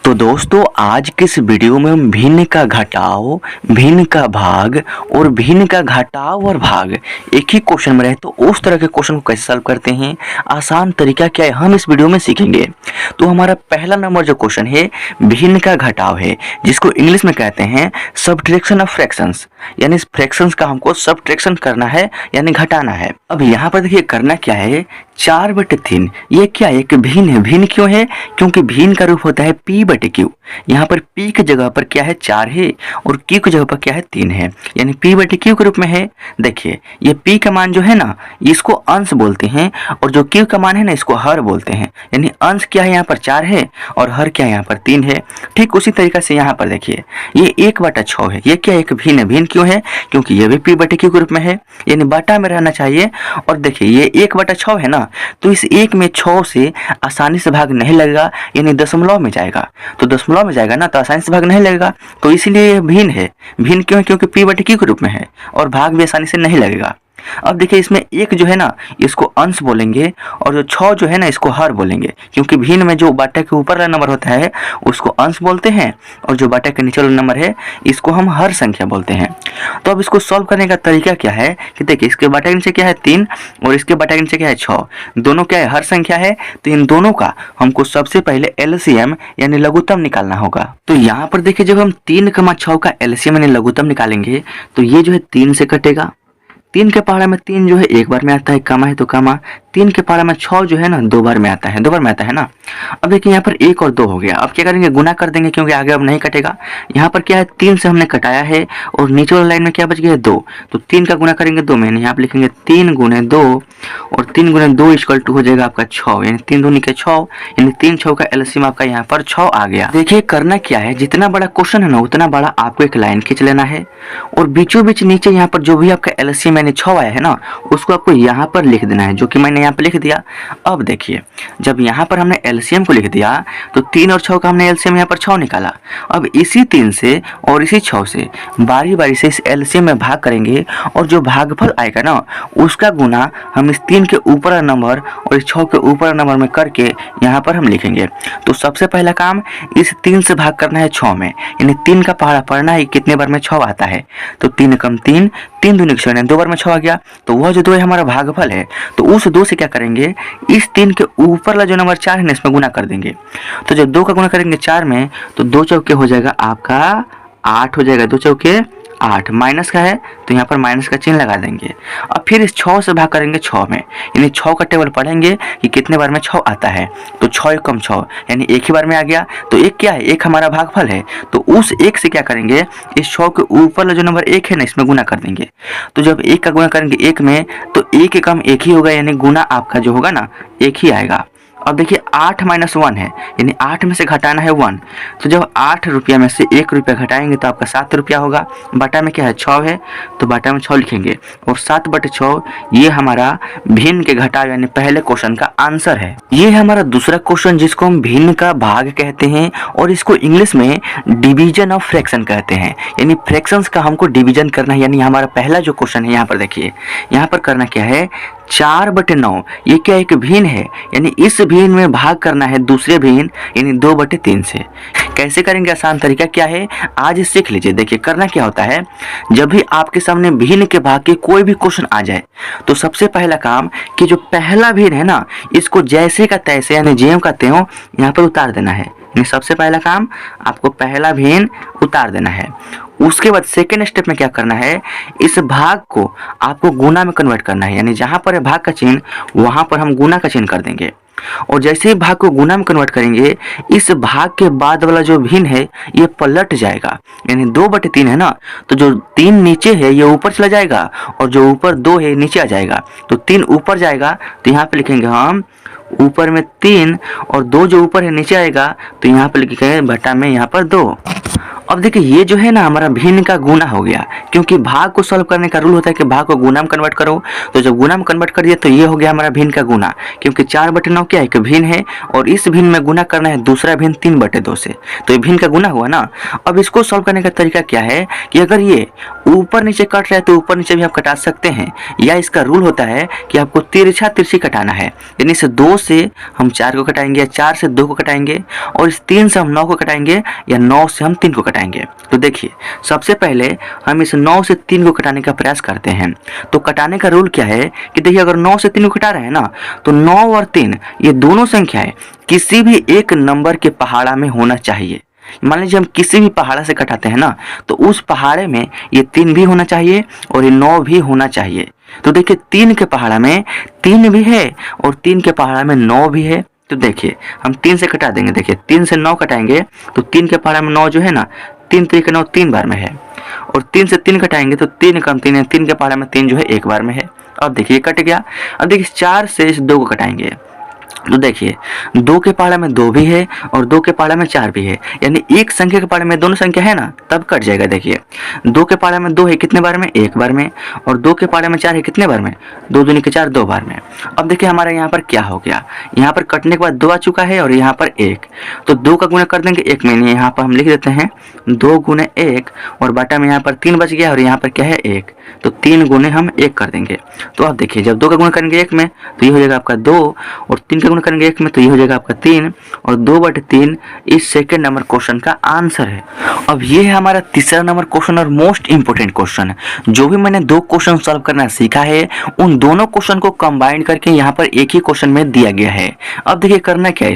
तो दोस्तों आज के इस वीडियो में हम भिन्न का घटाव, भिन्न का भाग और भिन्न का घटाव और भाग एक ही क्वेश्चन में रहे तो उस तरह के क्वेश्चन को कैसे सॉल्व करते हैं, आसान तरीका क्या है, हम इस वीडियो में सीखेंगे। तो हमारा पहला नंबर जो क्वेश्चन है भिन्न का घटाव है, जिसको इंग्लिश में कहते हैं सब्ट्रैक्शन ऑफ फ्रैक्शंस, यानी इस फ्रैक्शंस का हमको सब्ट्रैक्शन करना है यानी घटाना है। अब यहाँ पर देखिए करना क्या है, 4/3 ये क्या है, एक भिन्न है। भिन्न क्यों है? क्योंकि भिन्न का रूप होता है P/Q। यहाँ पर P की जगह पर क्या है 4 है और Q की जगह पर क्या है 3 है, यानी P/Q के रूप में है। देखिए ये P का मान जो है ना इसको अंश बोलते हैं और जो Q का मान है ना इसको हर बोलते हैं, यानी अंश क्या है यहाँ पर 4 है और हर क्या है यहाँ पर 3 है। ठीक उसी तरीका से यहाँ पर देखिए ये 1/6 है, ये क्या एक भिन्न है। भिन्न क्यों है? क्योंकि ये भी P/Q के रूप में है, यानी बाटा में रहना चाहिए। और देखिए ये 1/6 है ना, तो इस 1 में 6 से आसानी से भाग नहीं लगेगा, यानी दशमलव में जाएगा। तो दशमलव में जाएगा ना तो आसानी से भाग नहीं लगेगा, तो इसलिए ये भिन्न है। भिन्न क्यों है? क्योंकि P/Q के रूप में है और भाग भी आसानी से नहीं लगेगा। अब देखिए इसमें 1 जो है ना इसको अंश बोलेंगे और जो 6 जो है ना इसको हर बोलेंगे, क्योंकि भिन्न में जो बाटा के ऊपर वाला नंबर होता है उसको अंश बोलते हैं और जो बाटा के नीचे वाला नंबर है इसको हम हर संख्या बोलते हैं। तो अब इसको सॉल्व करने का तरीका क्या है कि देखिए इसके बाटा के नीचे क्या है 3 और इसके बाटा के नीचे क्या है 6, दोनों क्या है हर संख्या है। तो इन दोनों का हमको सबसे पहले LCM यानी लघुत्तम निकालना होगा। तो यहाँ पर देखिए जब हम 3,6 का LCM यानी लघुत्तम निकालेंगे तो ये जो है 3 से कटेगा। 3 के पहाड़ा में 3 जो है एक बार में आता है, कमा है तो कमा। 3 के पहाड़ा में 6 जो है ना 2 बार में आता है, 2 बार में आता है ना। अब देखिए यहाँ पर 1 और 2 हो गया। अब क्या करेंगे, गुना कर देंगे क्योंकि आगे अब नहीं कटेगा। यहाँ पर क्या है 3 से हमने कटाया है और नीचे वाली लाइन में क्या बच गया है 2, तो 3 का गुना करेंगे 2 में, यहाँ पर लिखेंगे 3 गुने 2 और 3 गुने 2 = हो जाएगा आपका 6, यानी 3 दूनी के 6, यानी 3 6 का LCM आपका यहाँ पर 6 आ गया। देखिए करना क्या है, जितना बड़ा क्वेश्चन है ना उतना बड़ा आपको एक लाइन खींच लेना है और बीचों बीच नीचे यहाँ पर जो भी आपका LCM यानी 6 आया है ना उसको आपको यहाँ पर लिख देना है, जो कि मैंने यहाँ पर लिख दिया। अब देखिए जब यहाँ पर हमने LCM को लिख दिया तो 3 और 6 का हमने LCM यहाँ पर 6 निकाला। अब इसी 3 से और इसी 6 से बारी बारी से इस LCM में भाग करेंगे और जो भागफल आएगा ना उसका गुना हम इस 3 के ऊपर वाला नंबर और इस 6 के ऊपर वाला नंबर में करके यहाँ पर हम लिखेंगे। तो सबसे पहला काम इस 3 से भाग करना है 6 में, यानी 3 का पहाड़ा पढ़ना है कितने बार में 6 आता है। तो 3 कम 3, 3 दूनी 6, 2 बार में 6 आ गया। तो वह जो 2 है हमारा भागफल है, तो उस 2 से क्या करेंगे, इस 3 के ऊपर वाला जो नंबर 4 है ना इसमें गुना कर देंगे। तो जब 2 का गुना करेंगे 4 में तो 2 चौके हो जाएगा आपका 8 हो जाएगा, 2 चौके 8, माइनस का है तो यहाँ पर माइनस का चिन्ह लगा देंगे। अब फिर इस 6 से भाग करेंगे 6 में, यानी 6 का टेबल पढ़ेंगे कि कितने बार में 6 आता है। तो 6 कम 6 यानी एक ही बार में आ गया। तो एक क्या है, एक हमारा भागफल है, तो उस 1 से क्या करेंगे, इस 6 के ऊपर जो नंबर 1 है ना इसमें गुना कर देंगे। तो जब 1 का गुना करेंगे 1 में तो 1 के कम 1 ही होगा, यानी गुना आपका जो होगा ना 1 ही आएगा। अब देखिए 8 - 1 है, यानी 8 में से घटाना है 1। तो जब 8 रुपया में से 1 रुपया घटाएंगे तो आपका 7 रुपया होगा। बाटा में क्या है 6 है, तो बाटा में 6 लिखेंगे और 7/6 ये हमारा भिन्न के घटाव यानी पहले क्वेश्चन का आंसर है। ये है हमारा दूसरा क्वेश्चन जिसको हम भिन्न का भाग कहते हैं और इसको इंग्लिश में डिवीजन ऑफ फ्रैक्शन कहते हैं, यानी फ्रैक्शंस का हमको डिवीजन करना है। यानी हमारा पहला जो क्वेश्चन है यहाँ पर देखिए, यहाँ पर करना क्या है 4/9, ये क्या एक भिन्न है, यानी इस भिन्न में भाग करना है दूसरे भिन्न यानी 2/3 से। कैसे करेंगे, आसान तरीका क्या है आज सीख लीजिए। देखिए करना क्या होता है, जब भी आपके सामने भिन्न के भाग के कोई भी क्वेश्चन आ जाए तो सबसे पहला काम कि जो पहला भिन्न है ना इसको जैसे का तैसे यानी ज्यों का त्यों यहाँ पर उतार देना है। सबसे पहला काम आपको पहला भिन्न उतार देना है। उसके बाद सेकेंड स्टेप में क्या करना है, इस भाग को आपको गुना में कन्वर्ट करना है, यानी जहां पर है भाग का चिन्ह वहां पर हम गुना का चिन्ह कर देंगे। और जैसे ही भाग को गुना में कन्वर्ट करेंगे इस भाग के बाद वाला जो भिन्न है ये पलट जाएगा, यानी 2/3 है ना, तो जो 3 नीचे है ये ऊपर चला जाएगा और जो ऊपर 2 है नीचे आ जाएगा। तो 3 ऊपर जाएगा तो यहाँ पे लिखेंगे हम ऊपर में 3 और 2 जो ऊपर है नीचे आएगा तो यहाँ पे लिखेंगे बटा में यहाँ पर 2। अब देखिए ये जो है ना हमारा भिन्न का गुना हो गया, क्योंकि भाग को सॉल्व करने का रूल होता है कि भाग को गुना में कन्वर्ट करो। तो जब गुना में कन्वर्ट कर दिया तो ये हो गया हमारा भिन्न का गुना, क्योंकि 4/9 क्या है, एक भिन्न है और इस भिन्न में गुना करना है दूसरा भिन्न 3/2 से, तो ये भिन्न का गुना हुआ ना। अब इसको सॉल्व करने का तरीका क्या है कि अगर ये ऊपर नीचे कट रहा है तो ऊपर नीचे भी आप कटा सकते हैं, या इसका रूल होता है कि आपको तिरछा तिरछी कटाना है, यानी इस 2 से हम 4 को कटाएंगे, या 4 से 2 को कटाएंगे, और इस 3 से हम 9 को कटाएंगे, या 9 से हम 3 को कटाएंगे। तो देखिए सबसे पहले हम इस 9 से 3 को कटाने का प्रयास करते हैं। तो कटाने का रूल क्या है कि देखिए अगर 9 से 3 को कटा रहे हैं ना, तो 9 और 3 ये दोनों संख्याएं किसी भी एक नंबर के पहाड़ा में होना चाहिए। मान लीजिए हम किसी भी पहाड़ा से कटाते हैं ना, तो उस पहाड़े में ये 3 भी होना चाहिए और ये 9 भी होना चाहिए। तो देखिए 3 के पहाड़ा में 3 भी है और 3 के पहाड़ा में 9 भी है। तो देखिए हम 3 से कटा देंगे, देखिए 3 से 9 कटाएंगे तो 3 के पहाड़ा में 9 जो है ना, 3 3 9 3 बार में है, और 3 से 3 कटाएंगे तो 3 कम 3 है, 3 के पहाड़ा में 3 जो है 1 बार में है। अब देखिए कट गया। अब देखिए 4 से इस 2 को कटाएंगे, तो देखिए 2 के पहाड़ा में 2 भी है और 2 के पहाड़ा में 4 भी है, यानी एक संख्या के पहाड़े में दोनों संख्या है ना, तब कट जाएगा। देखिए 2 के पहाड़ा में 2 है कितने बार में, 1 बार में, और 2 के पहाड़े में 4 है कितने बार में, 2 दूनी के 4 2 बार में। अब देखिए हमारे यहाँ पर क्या हो गया, यहाँ पर कटने के बाद 2 आ चुका है और यहाँ पर 1, तो 2 का गुना कर देंगे 1 में, यहाँ पर हम लिख देते हैं 2 गुने 1, और बाटा में यहाँ पर 3 बच गया और यहाँ पर क्या है 1, तो 3 गुने हम 1 कर देंगे। तो अब देखिए जब 2 का गुना करेंगे 1 में तो ये हो जाएगा आपका 2, और 3 का गुना करेंगे 1 में तो ये हो जाएगा आपका 3, और 2/3 इस सेकंड नंबर क्वेश्चन का आंसर है। अब ये है हमारा तीसरा नंबर क्वेश्चन और मोस्ट इंपोर्टेंट क्वेश्चन। जो भी मैंने 2 क्वेश्चन सॉल्व करना सीखा है उन दोनों क्वेश्चन को कंबाइन करके यहाँ पर एक ही क्वेश्चन में दिया गया है। अब देखिए करना क्या है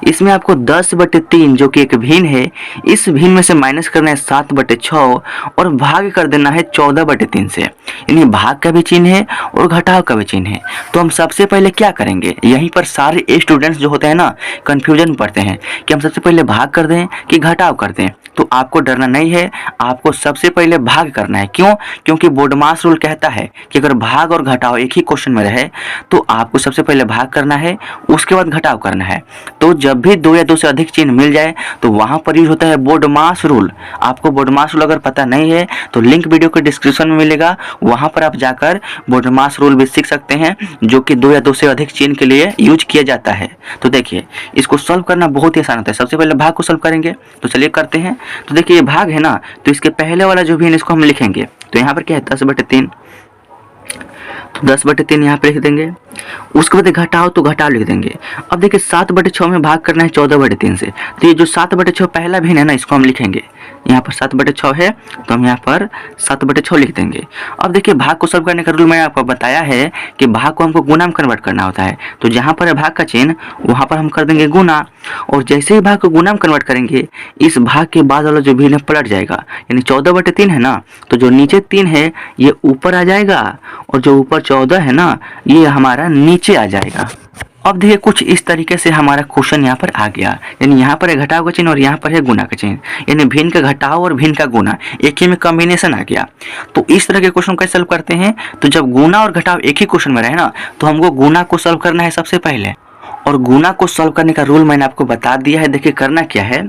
इसमें आपको 10/3 जो कि एक भिन्न है, इस भिन्न में से माइनस करना है 7/6 और भाग कर देना है 14/3 से, यानी भाग का भी चिन्ह है और घटाव का भी चिन्ह है। तो हम सबसे पहले क्या करेंगे, यहीं पर सारे स्टूडेंट्स जो होते हैं ना कंफ्यूजन पड़ते हैं कि हम सबसे पहले भाग कर दें कि घटाव कर दें। तो आपको डरना नहीं है, आपको सबसे पहले भाग करना है। क्यों? क्योंकि बोडमास रूल कहता है कि अगर भाग और घटाव एक ही क्वेश्चन में रहे तो आपको सबसे पहले भाग करना है, उसके बाद घटाव करना है। तो जब भी 2 या 2 से अधिक चिन्ह मिल जाए तो वहां पर यूज होता है बोडमास रूल। आपको बोडमास रूल अगर पता नहीं है तो लिंक वीडियो के डिस्क्रिप्शन में मिलेगा, वहां पर आप जाकर बोडमास रूल भी सीख सकते हैं, जो कि 2 या 2 से अधिक चिन्ह के लिए यूज किया जाता है। तो देखिए इसको सॉल्व करना बहुत ही आसान होता है। सबसे पहले भाग को सॉल्व करेंगे, तो चलिए करते हैं। तो देखिए ये भाग है ना, तो इसके पहले वाला जो भी है इसको हम लिखेंगे। तो यहाँ पर क्या है 10/3, तो 10/3 यहाँ पे लिख देंगे। उसके बाद घटाओ तो घटाओ लिख देंगे। अब देखिए 7/6 में भाग करना है 14/3 से, तो ये जो 7/6 पहला भिन्न है ना इसको हम लिखेंगे। यहाँ पर 7/6 है तो हम यहाँ पर 7/6 लिख देंगे। अब देखिए भाग को सॉल्व करने का रूल मैंने आपको बताया है कि भाग को हमको गुना में कन्वर्ट करना होता है। तो जहाँ पर है भाग का चिन्ह वहाँ पर हम कर देंगे गुना, और जैसे ही भाग को गुना में कन्वर्ट करेंगे इस भाग के बाद वाला जो भिन्न पलट जाएगा, यानी 14/3 है ना, तो जो नीचे 3 है ये ऊपर आ जाएगा और जो ऊपर 14 है ना ये हमारा नीचे आ जाएगा। अब देखिए कुछ इस तरीके से हमारा क्वेश्चन यहाँ पर आ गया, यानी यहाँ पर है घटाव का चिन्ह और यहाँ पर है गुना का चिन्ह, यानी भिन्न का घटाव और भिन्न का गुना एक ही में कॉम्बिनेशन आ गया। तो इस तरह के क्वेश्चन कैसे सॉल्व करते हैं, तो जब गुना और घटाव एक ही क्वेश्चन में रहे ना तो हमको गुना को सॉल्व करना है सबसे पहले, और गुना को सॉल्व करने का रूल मैंने आपको बता दिया है। देखिए करना क्या है,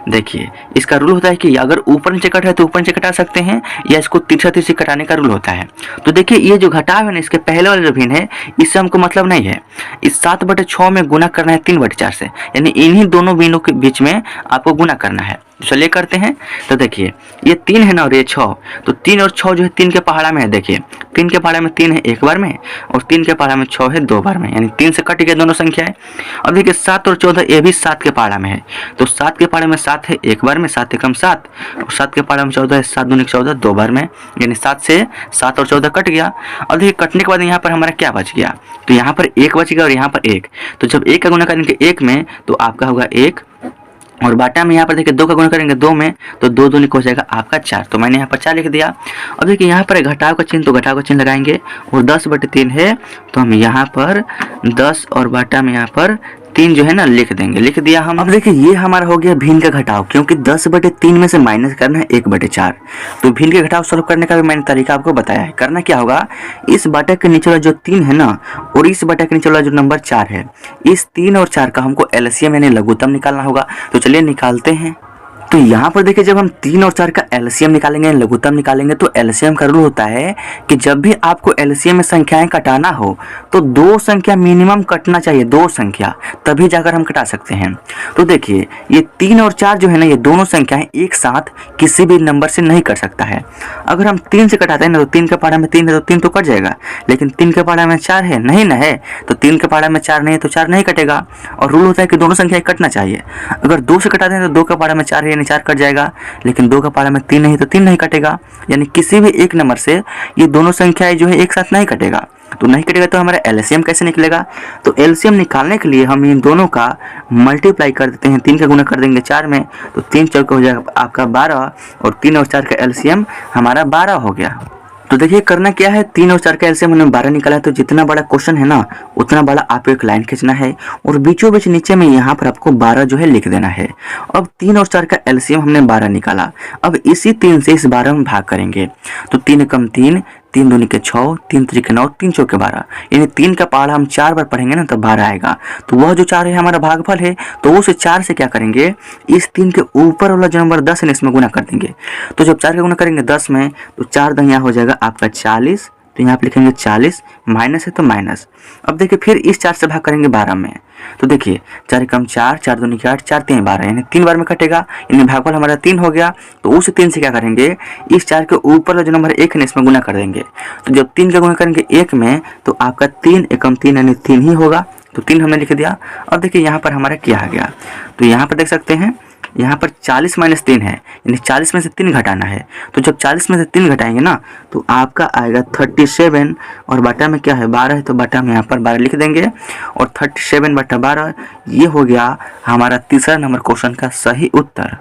देखिए इसका रूल होता है कि अगर ऊपर नीचे कट है तो ऊपर नीचे कटा सकते हैं, या इसको तिरछा तिरछी कटाने का रूल होता है। तो देखिए ये जो घटाव है ना इसके पहले वाले जो भिन्न है इससे हमको मतलब नहीं है। इस 7/6 में गुना करना है 3/4 से, यानी इन्हीं दोनों भिन्नों के बीच में आपको गुना करना है। चलिए करते हैं। तो देखिए ये 3 है ना और ये 6, तो 3 और 6 जो है 3 के पहाड़ा में है। देखिए 3 के पहाड़ा में 3 है 1 बार में, और 3 के पहाड़ा में 6 है 2 बार में, यानी 3 से कट गए दोनों संख्याएं। अब देखिए 7 और 14 ये भी 7 के पहाड़ा में है, तो 7 के पहाड़ा में 7 है 1 बार में, 7 एकम 7, और 7 के पहाड़ा में 14 है 7 दूनी 14 2 बार में, यानी 7 से 7 और 14 कट गया। अब देखिए कटने के बाद यहाँ पर हमारा क्या बच गया, तो यहाँ पर 1 बच गया और यहाँ पर 1, तो जब 1 का गुना करेंगे 1 में तो आपका होगा 1, और बाटा में यहाँ पर देखिए 2 का गुना करेंगे 2 में तो 2 दूनी हो जाएगा आपका 4, तो मैंने यहाँ पर 4 लिख दिया। अब देखिए यहाँ पर घटाव का चिन्ह, तो घटाव का चिन्ह लगाएंगे, और 10/3 है तो हम यहाँ पर 10 और बाटा में यहाँ पर 3 जो है ना लिख देंगे, लिख दिया हम। अब देखिए ये हमारा हो गया भिन्न का घटाव, क्योंकि 10/3 में से माइनस करना है 1/4। तो भिन्न के घटाव सॉल्व करने का भी मैंने तरीका आपको बताया है। करना क्या होगा, इस बाटा के नीचे वाला जो 3 है ना और इस बाटा के नीचे वाला जो नंबर 4 है, इस 3 और 4 का हमको एलसीएम यानी लघुत्तम निकालना होगा। तो चलिए निकालते हैं। तो यहाँ पर देखिए जब हम 3 और 4 का एलसीएम निकालेंगे, लघुत्तम निकालेंगे, तो एलसीएम का रूल होता है कि जब भी आपको एलसीएम में संख्याएं कटाना हो तो 2 संख्या मिनिमम कटना चाहिए, 2 संख्या, तभी जाकर हम कटा सकते हैं। तो देखिए ये 3 और 4 जो है ना, ये दोनों संख्याएं एक साथ किसी भी नंबर से नहीं कट सकता है। अगर हम 3 से कटाते हैं ना, तो 3 के पहाड़ा में 3 है तो 3 तो कट जाएगा, लेकिन 3 के पहाड़ा में 4 है नहीं ना है, तो 3 के पहाड़ा में 4 नहीं है तो 4 नहीं कटेगा। और रूल होता है कि दोनों संख्याएं कटना चाहिए। अगर 2 से कटाते हैं तो 2 के पहाड़ा में 4 है यानी 4 कट जाएगा, लेकिन 2 का पहाड़ा में 3 नहीं तो 3 नहीं कटेगा। यानी किसी भी एक नंबर से ये दोनों संख्याएं जो है एक साथ नहीं कटेगा। तो नहीं कटेगा तो हमारा एलसीएम कैसे निकलेगा? तो एलसीएम निकालने के लिए हम इन दोनों का मल्टीप्लाई कर देते हैं, 3 का गुना कर देंगे 4 में, तो 3 चौके हो जाएगा आपका 12, और 3 और 4 का एलसीएम हमारा 12 हो गया। तो देखिए करना क्या है, 3 और 4 का एलसीएम हमने 12 निकाला है, तो जितना बड़ा क्वेश्चन है ना उतना बड़ा आपको एक लाइन खींचना है और बीचों बीच नीचे में यहाँ पर आपको 12 जो है लिख देना है। अब 3 और 4 का एलसीएम हमने 12 निकाला, अब इसी 3 से इस 12 में भाग करेंगे, तो 3 एकम 3, 3 दूनी के 6, 3 त्रिके 9, 3 चौके 12, यानी 3 का पहाड़ा हम 4 बार पढ़ेंगे ना तो 12 आएगा। तो वह जो 4 है हमारा भागफल है, तो उस 4 से क्या करेंगे, इस 3 के ऊपर वाला जो नंबर 10 है इसमें गुना कर देंगे। तो जब 4 का गुना करेंगे 10 में, तो 4 दहिया हो जाएगा आपका 40, तो यहाँ पे लिखेंगे 40, माइनस है तो माइनस। अब देखिए फिर इस 4 से भाग करेंगे 12 में, तो देखिए 4 एकम 4, 4 दूनी के 8, 4 तीन 12, यानी 3 बार में कटेगा, यानी भागफल हमारा 3 हो गया। तो उस 3 से क्या करेंगे, इस 4 के ऊपर जो नंबर 1 है इसमें गुना कर देंगे। तो जब 3 का गुना करेंगे 1 में, तो आपका 3 एकम 3 यानी 3 ही होगा, तो 3 हमने लिख दिया। अब देखिए यहाँ पर हमारा क्या आ गया, तो यहाँ पर देख सकते हैं यहाँ पर 40 माइनस 3 है, यानी 40 में से 3 घटाना है। तो जब 40 में से 3 घटाएंगे ना तो आपका आएगा 37, और बटा में क्या है 12 है, तो बटा में यहाँ पर 12 लिख देंगे, और 37 बटा 12 ये हो गया हमारा तीसरा नंबर क्वेश्चन का सही उत्तर।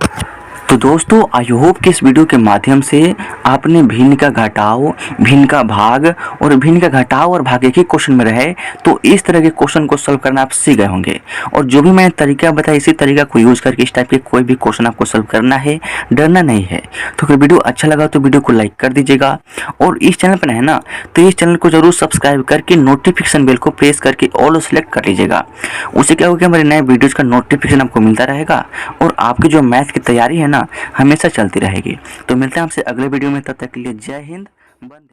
तो दोस्तों आई होप कि इस वीडियो के माध्यम से आपने भिन्न का घटाव, भिन्न का भाग और भिन्न का घटाव और भाग एक ही क्वेश्चन में रहे, तो इस तरह के क्वेश्चन को सॉल्व करना आप सीख गए होंगे। और जो भी मैंने तरीका बताया इसी तरीका को यूज़ करके इस टाइप के कोई भी क्वेश्चन आपको सॉल्व करना है, डरना नहीं है। तो अगर वीडियो अच्छा लगा तो वीडियो को लाइक कर दीजिएगा, और इस चैनल पर है ना तो इस चैनल को जरूर सब्सक्राइब करके नोटिफिकेशन बेल को प्रेस करके ऑल सेलेक्ट कर लीजिएगा। उससे क्या होगा, हमारे नए वीडियोज़ का नोटिफिकेशन आपको मिलता रहेगा और आपकी जो मैथ की तैयारी है ना हमेशा चलती रहेगी। तो मिलते हैं आपसे अगले वीडियो में, तब तक के लिए जय हिंद, वंदे।